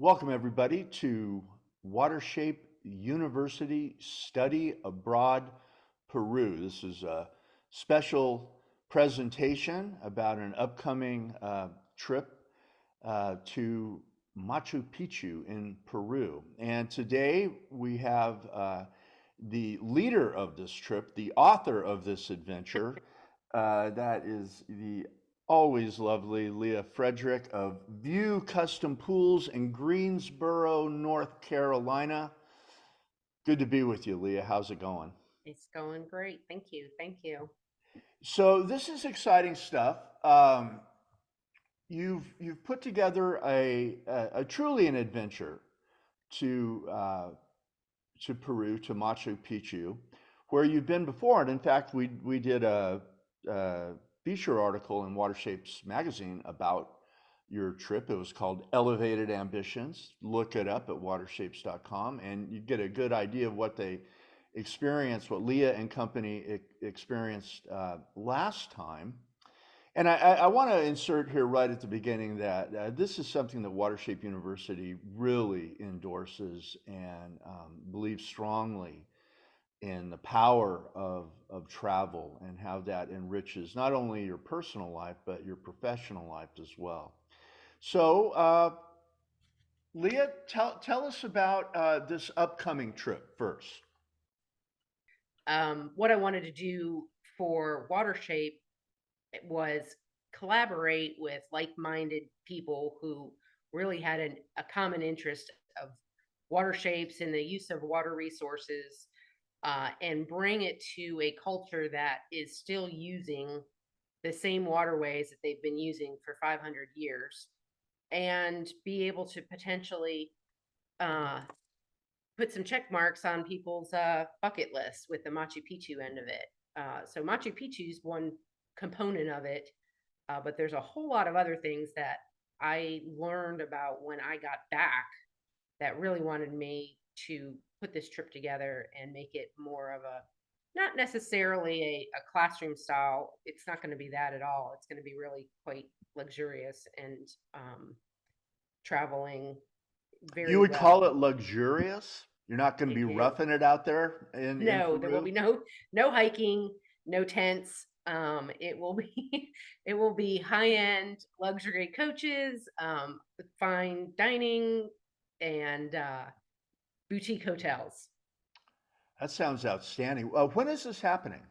Welcome, everybody, to Watershape University Study Abroad, Peru. This is a special presentation about an upcoming trip to Machu Picchu in Peru. And today we have the leader of this trip, the author of this adventure, that is the always lovely Lea Frederick of View Custom Pools in Greensboro, North Carolina. Good to be with you, Lea. How's it going? It's going great. Thank you. Thank you. So this is exciting stuff. You've put together a truly an adventure to to Peru, to Machu Picchu, where you've been before. And in fact, we did a feature article in Watershape's magazine about your trip. It was called Elevated Ambitions. Look it up at watershapes.com, and you get a good idea of what they experienced, what Lea and company experienced last time. And I want to insert here right at the beginning that this is something that Watershape University really endorses and believes strongly in the power of travel and how that enriches not only your personal life, but your professional life as well. So, Lea, tell us about this upcoming trip first. What I wanted to do for Watershape was collaborate with like-minded people who really had a common interest of water shapes and the use of water resources, and bring it to a culture that is still using the same waterways that they've been using for 500 years, and be able to potentially uh, put some check marks on people's bucket list with the Machu Picchu end of it. So Machu Picchu is one component of it, but there's a whole lot of other things that I learned about when I got back that really wanted me to put this trip together and make it more of a, not necessarily a classroom style. It's not going to be that at all. It's going to be really quite luxurious and traveling You very would call it well. luxurious? You're not going to be It is. roughing it out there in No, there will Peru? be no hiking, no tents. It will be it will be high end luxury coaches, fine dining, and boutique hotels. That sounds outstanding. When is this happening?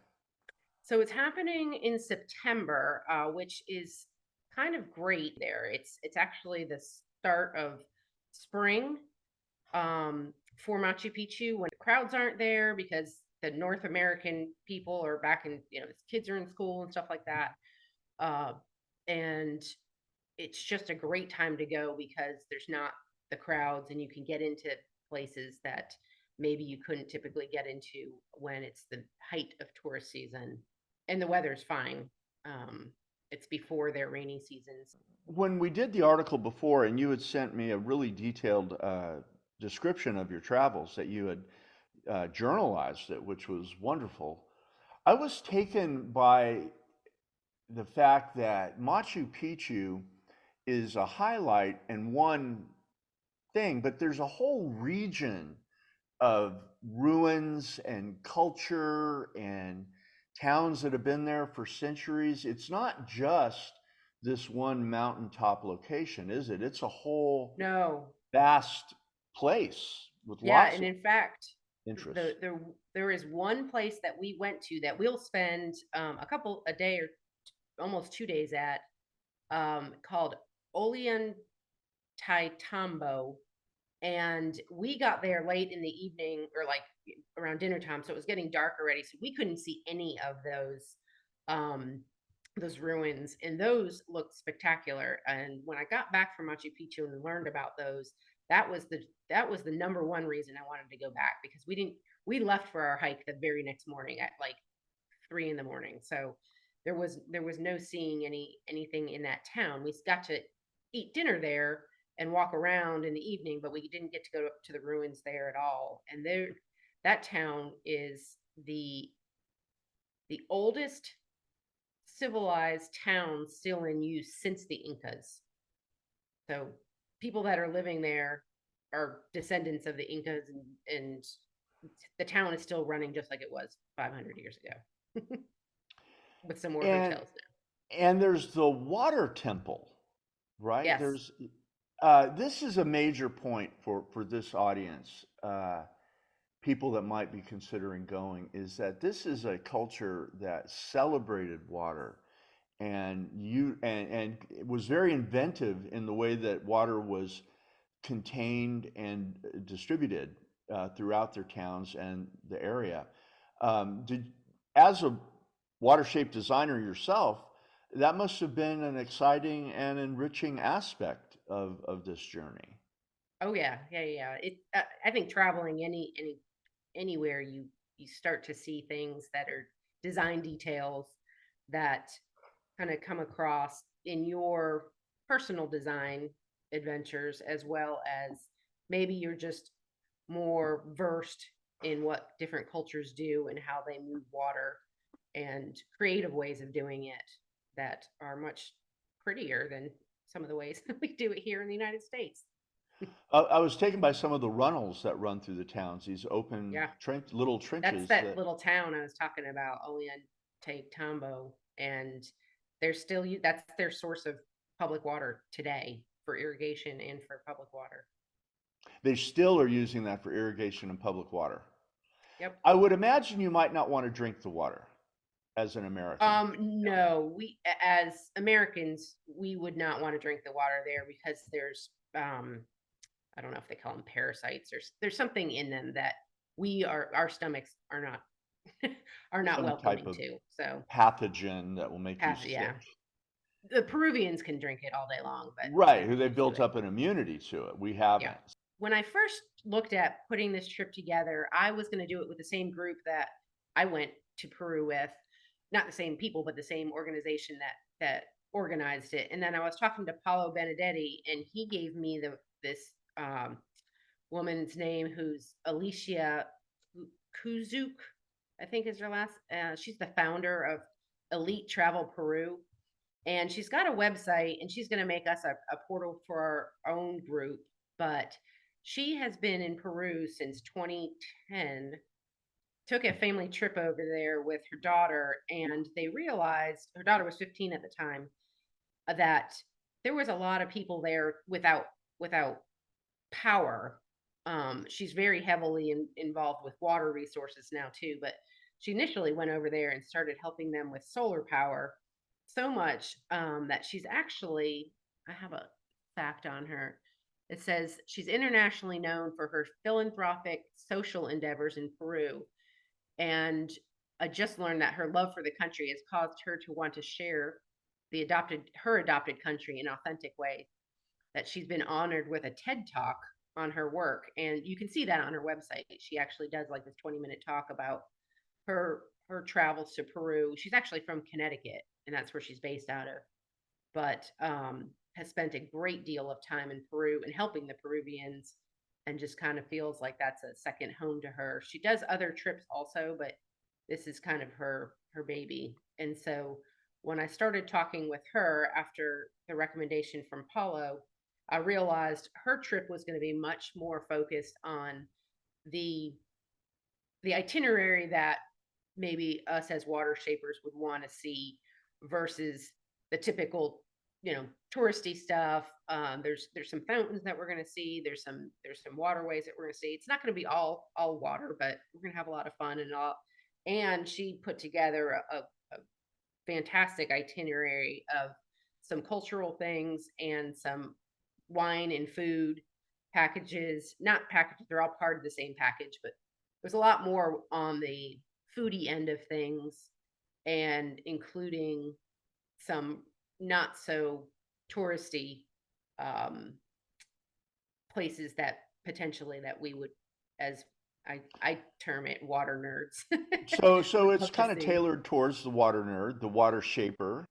So it's happening in September, which is kind of great there. It's actually the start of spring, for Machu Picchu when the crowds aren't there because the North American people are back in, the kids are in school and stuff like that. Uh, and it's just a great time to go because there's not the crowds and you can get into places that maybe you couldn't typically get into when it's the height of tourist season and the weather's fine. It's before their rainy seasons. When we did the article before, and you had sent me a really detailed description of your travels that you had journalized it, which was wonderful. I was taken by the fact that Machu Picchu is a highlight and one thing, but there's a whole region of ruins and culture and towns that have been there for centuries. It's not just this one mountaintop location, is it? It's a whole No. vast place with Yeah, lots and of in fact, interests. there is one place that we went to that we'll spend a day or almost 2 days at, called Olean Taitambo, and we got there late in the evening or like around dinner time, so it was getting dark already, so we couldn't see any of um those ruins, and those looked spectacular. And when I got back from Machu Picchu and learned about those, that was the number one reason I wanted to go back, because we left for our hike the very next morning at like 3 in the morning. So there was no seeing anything in that town. We got to eat dinner there and walk around in the evening, but we didn't get to go to the ruins there at all. And there, that town is the oldest civilized town still in use since the Incas. So people that are living there are descendants of the Incas, and the town is still running just like it was 500 years ago, with some more And hotels now. there's the water temple, right? Yes. This is a major point for this audience. People that might be considering going, is that this is a culture that celebrated water, and it was very inventive in the way that water was contained and distributed throughout their towns and the area. Did as a water shape designer yourself, that must have been an exciting and enriching aspect of this journey. Oh yeah, yeah, yeah. I think traveling anywhere, you start to see things that are design details that kind of come across in your personal design adventures, as well as maybe you're just more versed in what different cultures do and how they move water, and creative ways of doing it that are much prettier than some of the ways that we do it here in the United States. I was taken by some of the runnels that run through the towns, these open Yeah. little That's trenches that that little town I was talking about, Ollantaytambo, Tambo, and they're still that's their source of public water today for irrigation and for public water. they still are using that for irrigation and public water. Yep. I would imagine you might not want to drink the water as an American. No, as Americans, we would not want to drink the water there because there's I don't know if they call them parasites, or there's something in them that our stomachs are not are not Some type welcoming of to. So, pathogen that will make you yeah, sick. the Peruvians can drink it all day long, but we Right, who they can't do built it. up an immunity to it. We Yeah. haven't. When I first looked at putting this trip together, I was going to do it with the same group that I went to Peru with, not the same people, but the same organization that organized it. And then I was talking to Paolo Benedetti, and he gave me this woman's name, who's Alicia Kuzuk, I think is her last. She's the founder of Elite Travel Peru, and she's got a website, and she's going to make us a portal for our own group. But she has been in Peru since 2010, took a family trip over there with her daughter, and they realized, her daughter was 15 at the time, that there was a lot of people there without power. She's very heavily involved with water resources now too, but she initially went over there and started helping them with solar power, so much that she's actually, I have a fact on her. It says she's internationally known for her philanthropic social endeavors in Peru. And I just learned that her love for the country has caused her to want to share her adopted country in authentic ways. That she's been honored with a TED talk on her work, and you can see that on her website. She actually does like this 20-minute talk about her travels to Peru. She's actually from Connecticut, and that's where she's based out of, but has spent a great deal of time in Peru and helping the Peruvians, and just kind of feels like that's a second home to her. She does other trips also, but this is kind of her baby. And so when I started talking with her after the recommendation from Paulo, I realized her trip was going to be much more focused on the itinerary that maybe us as water shapers would want to see, versus the typical, touristy stuff. There's some fountains that we're going to see. There's some waterways that we're going to see. It's not going to be all water, but we're going to have a lot of fun and all. And she put together a fantastic itinerary of some cultural things and some wine and food packages. Not packages, they're all part of the same package, but there's a lot more on the foodie end of things, and including some not so touristy um, places that potentially that we would, as I term it, water nerds, So would it's love to kind of see. tailored towards the water nerd, the water shaper.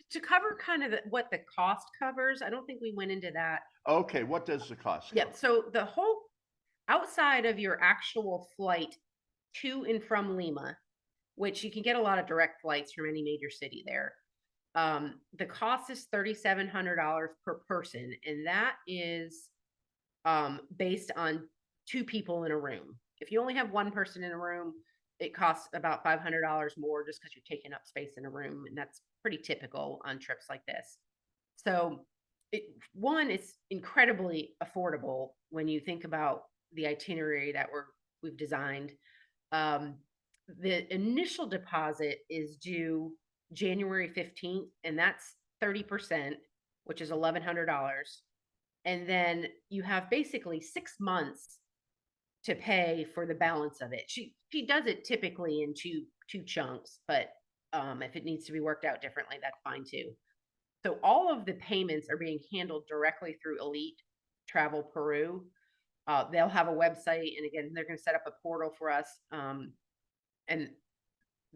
To cover kind of what the cost covers, I don't think we went into that. Okay, what does the cost Yep. cover? So the whole, outside of your actual flight to and from Lima, which you can get a lot of direct flights from any major city there, The cost is $3,700 per person, and that is based on two people in a room. If you only have one person in a room, it costs about $500 more just because you're taking up space in a room, and that's pretty typical on trips like this. So, one, it's incredibly affordable when you think about the itinerary that we've designed. Um, the initial deposit is due January 15th, and that's 30%, which is $1,100. And then you have basically 6 months to pay for the balance of it. She does it typically in two chunks, but if it needs to be worked out differently, that's fine too. So all of the payments are being handled directly through Elite Travel Peru. They'll have a website, and again, they're going to set up a portal for us. And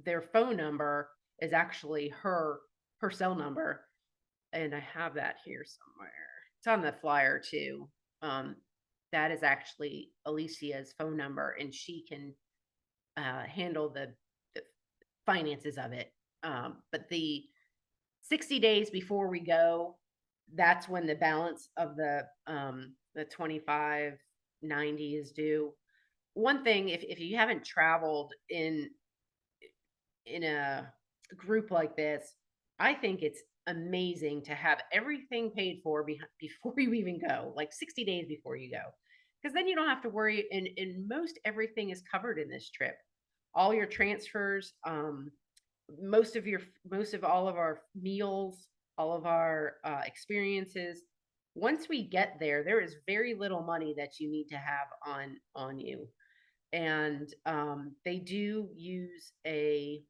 their phone number is actually her cell number, and I have that here somewhere. It's on the flyer too. Um, that is actually Alicia's phone number, and she can handle the finances of it. But the 60 days before we go, that's when the balance of the 2590 is due. One thing, if you haven't traveled in a group like this, I think it's amazing to have everything paid for before you even go, like 60 days before you go. Because then you don't have to worry, and most everything is covered in this trip. All your transfers, most of all of our meals, all of our experiences. Once we get there, there is very little money that you need to have on you, and they do use a,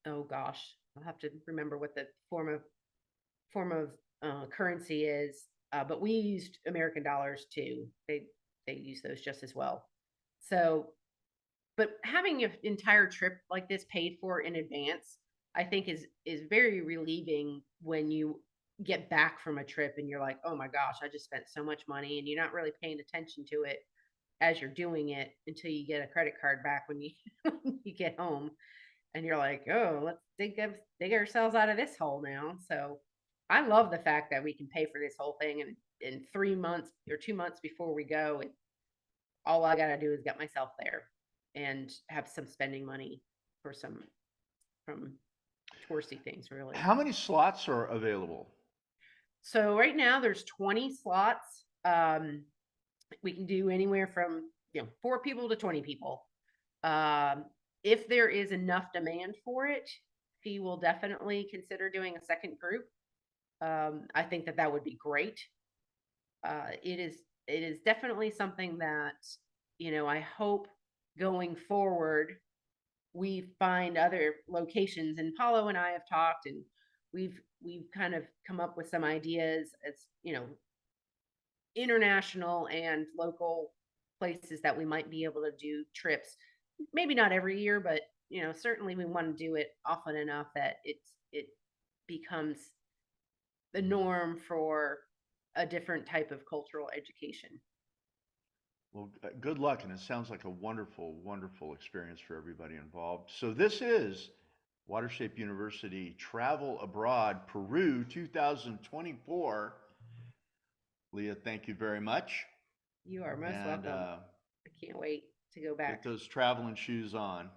oh gosh, I'll have to remember what the form of currency is. But we used American dollars too. They use those just as well. So, but having an entire trip like this paid for in advance, I think is very relieving when you get back from a trip and you're like, oh my gosh, I just spent so much money, and you're not really paying attention to it as you're doing it until you get a credit card back when you when you get home, and you're like, oh, let's dig ourselves out of this hole now. So I love the fact that we can pay for this whole thing in 3 months or 2 months before we go, and all I gotta do is get myself there and have some spending money for from touristy things, really. How many slots are available? So right now there's 20 slots. We can do anywhere from 4 people to 20 people. Um, if there is enough demand for it, he will definitely consider doing a second group. I think that would be great. It is definitely something that I hope going forward we find other locations. And Paulo and I have talked, and we've kind of come up with some ideas as international and local places that we might be able to do trips. Maybe not every year, but certainly we want to do it often enough that it becomes the norm for a different type of cultural education. Well, good luck, and it sounds like a wonderful, wonderful experience for everybody involved. So this is Watershape University Travel Abroad Peru 2024. Lea, thank you very much, You are most and welcome. I can't wait to go get back. those traveling shoes on.